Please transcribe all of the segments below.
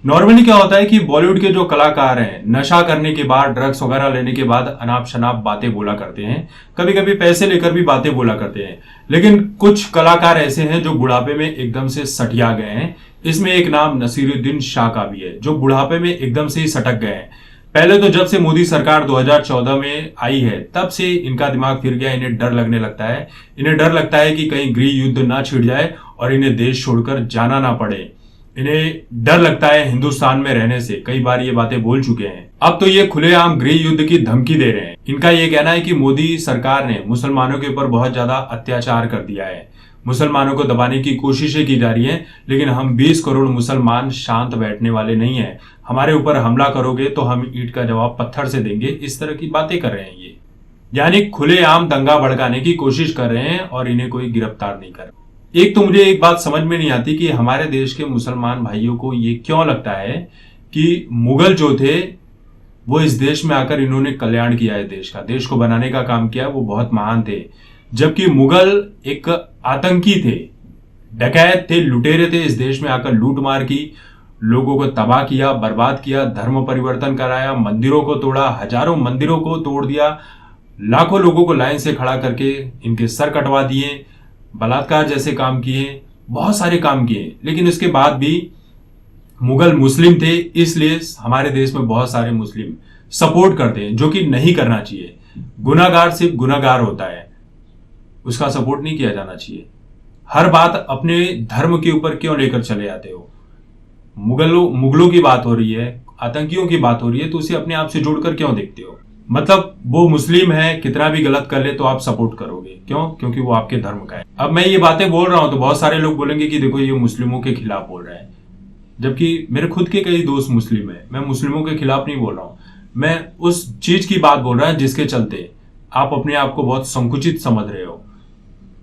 Normally क्या होता है कि बॉलीवुड के जो कलाकार हैं नशा करने के बाद, ड्रग्स वगैरह लेने के बाद अनाप शनाप बातें बोला करते हैं, कभी कभी पैसे लेकर भी बातें बोला करते हैं। लेकिन कुछ कलाकार ऐसे हैं जो बुढ़ापे में एकदम से सटिया गए हैं। इसमें एक नाम नसीरुद्दीन शाह का भी है, जो बुढ़ापे में एकदम से ही सटक गए हैं। पहले तो जब से मोदी सरकार 2014 में आई है तब से इनका दिमाग फिर गया। इन्हें डर लगने लगता है, इन्हें डर लगता है कि कहीं गृह युद्ध ना छिड़ जाए और इन्हें देश छोड़कर जाना ना पड़े। इन्हें डर लगता है हिंदुस्तान में रहने से, कई बार ये बातें बोल चुके हैं। अब तो ये खुलेआम गृह युद्ध की धमकी दे रहे हैं। इनका ये कहना है कि मोदी सरकार ने मुसलमानों के ऊपर बहुत ज्यादा अत्याचार कर दिया है, मुसलमानों को दबाने की कोशिशें की जा रही हैं, लेकिन हम 20 करोड़ मुसलमान शांत बैठने वाले नहीं हैं। हमारे ऊपर हमला करोगे तो हम ईंट का जवाब पत्थर से देंगे। इस तरह की बातें कर रहे हैं ये, यानी खुलेआम दंगा भड़काने की कोशिश कर रहे हैं और इन्हें कोई गिरफ्तार नहीं कर। एक तो मुझे एक बात समझ में नहीं आती कि हमारे देश के मुसलमान भाइयों को ये क्यों लगता है कि मुगल जो थे वो इस देश में आकर इन्होंने कल्याण किया है, देश का, देश को बनाने का काम किया, वो बहुत महान थे। जबकि मुगल एक आतंकी थे, डकैत थे, लुटेरे थे। इस देश में आकर लूट मार की, लोगों को तबाह किया, बर्बाद किया, धर्म परिवर्तन कराया, मंदिरों को तोड़ा, हजारों मंदिरों को तोड़ दिया, लाखों लोगों को लाइन से खड़ा करके इनके सर कटवा दिए, बलात्कार जैसे काम किए, बहुत सारे काम किए। लेकिन उसके बाद भी मुगल मुस्लिम थे, इसलिए हमारे देश में बहुत सारे मुस्लिम सपोर्ट करते हैं, जो कि नहीं करना चाहिए। गुनाहगार सिर्फ गुनाहगार होता है, उसका सपोर्ट नहीं किया जाना चाहिए। हर बात अपने धर्म के ऊपर क्यों लेकर चले आते हो? मुगलों की बात हो रही है, आतंकियों की बात हो रही है, तो उसे अपने आप से जोड़कर क्यों देखते हो? मतलब वो मुस्लिम है, कितना भी गलत कर ले तो आप सपोर्ट करोगे, क्यों? क्योंकि वो आपके धर्म का है। अब मैं ये बातें बोल रहा हूं तो बहुत सारे लोग बोलेंगे कि देखो ये मुस्लिमों के खिलाफ बोल रहा है, जबकि मेरे खुद के कई दोस्त मुस्लिम है। मैं मुस्लिमों के खिलाफ नहीं बोल रहा हूं, मैं उस चीज की बात बोल रहा हूं जिसके चलते आप अपने आप को बहुत संकुचित समझ रहे हो।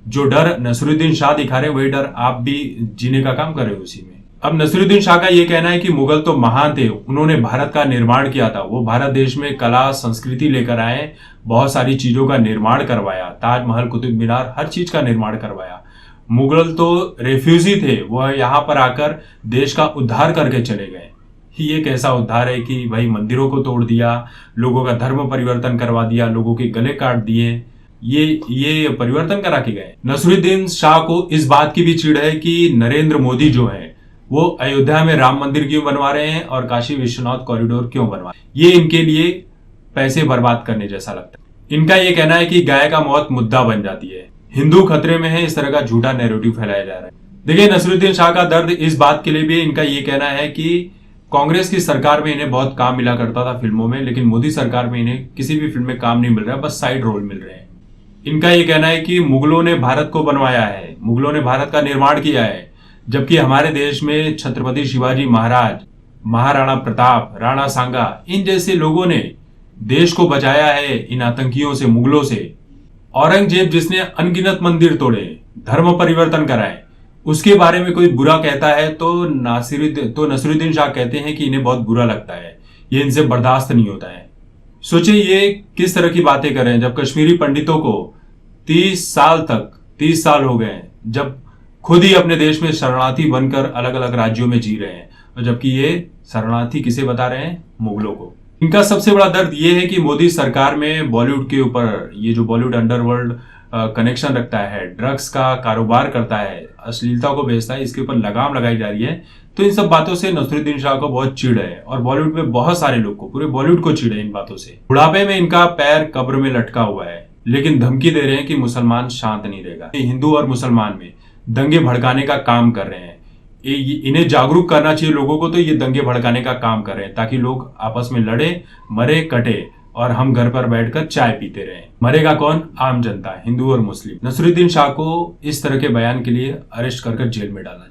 जो डर नसीरुद्दीन शाह दिखा रहे हैं वही डर आप भी जीने का काम कर रहे हो उसी में। अब नसीरुद्दीन शाह का यह कहना है कि मुगल तो महान थे, उन्होंने भारत का निर्माण किया था, वो भारत देश में कला संस्कृति लेकर आए, बहुत सारी चीजों का निर्माण करवाया, ताजमहल, कुतुब मीनार, हर चीज का निर्माण करवाया। मुगल तो रेफ्यूजी थे, वो यहाँ पर आकर देश का उद्धार करके चले गए। ये कैसा उद्धार है कि भाई मंदिरों को तोड़ दिया, लोगों का धर्म परिवर्तन करवा दिया, लोगों के गले काट दिए, ये परिवर्तन करा के गए। नसीरुद्दीन शाह को इस बात की भी चिढ़ है कि नरेंद्र मोदी जो है वो अयोध्या में राम मंदिर क्यों बनवा रहे हैं और काशी विश्वनाथ कॉरिडोर क्यों बनवा रहे हैं। ये इनके लिए पैसे बर्बाद करने जैसा लगता है। इनका ये कहना है कि गाय का मौत मुद्दा बन जाती है, हिंदू खतरे में है, इस तरह का झूठा नैरेटिव फैलाया जा रहा है। देखिए नसीरुद्दीन शाह का दर्द इस बात के लिए भी, इनका ये कहना है कि कांग्रेस की सरकार में इन्हें बहुत काम मिला करता था फिल्मों में, लेकिन मोदी सरकार में इन्हें किसी भी फिल्म में काम नहीं मिल रहा, बस साइड रोल मिल रहे हैं। इनका ये कहना है कि मुगलों ने भारत को बनवाया है, मुगलों ने भारत का निर्माण किया है, जबकि हमारे देश में छत्रपति शिवाजी महाराज, महाराणा प्रताप, राणा सांगा, इन जैसे लोगों ने देश को बचाया है इन आतंकियों से, मुगलों से। औरंगजेब जिसने अनगिनत मंदिर तोड़े, धर्म परिवर्तन कराए, उसके बारे में कोई बुरा कहता है तो नसीरुद्दीन शाह कहते हैं कि इन्हें बहुत बुरा लगता है, ये इनसे बर्दाश्त नहीं होता है। सोचिए ये किस तरह की बातें कर रहे हैं, जब कश्मीरी पंडितों को 30 साल हो गए, जब खुद ही अपने देश में शरणार्थी बनकर अलग अलग राज्यों में जी रहे हैं, और जबकि ये शरणार्थी किसे बता रहे हैं? मुगलों को। इनका सबसे बड़ा दर्द ये है कि मोदी सरकार में बॉलीवुड के ऊपर, ये जो बॉलीवुड अंडरवर्ल्ड कनेक्शन रखता है, ड्रग्स का कारोबार करता है, अश्लीलता को बेचता है, इसके ऊपर लगाम लगाई जा रही है। तो इन सब बातों से नसीरुद्दीन शाह को बहुत चिढ़ है, और बॉलीवुड में बहुत सारे लोग को, पूरे बॉलीवुड को चिढ़ है इन बातों से। बुढ़ापे में इनका पैर कब्र में लटका हुआ है, लेकिन धमकी दे रहे हैं कि मुसलमान शांत नहीं रहेगा। हिंदू और मुसलमान में दंगे भड़काने का काम कर रहे हैं। इन्हें जागरूक करना चाहिए लोगों को, तो ये दंगे भड़काने का काम कर रहे हैं ताकि लोग आपस में लड़े, मरे, कटे, और हम घर पर बैठकर चाय पीते रहें। मरेगा कौन? आम जनता, हिंदू और मुस्लिम। नसीरुद्दीन शाह को इस तरह के बयान के लिए अरेस्ट कर जेल में डालना चाहिए।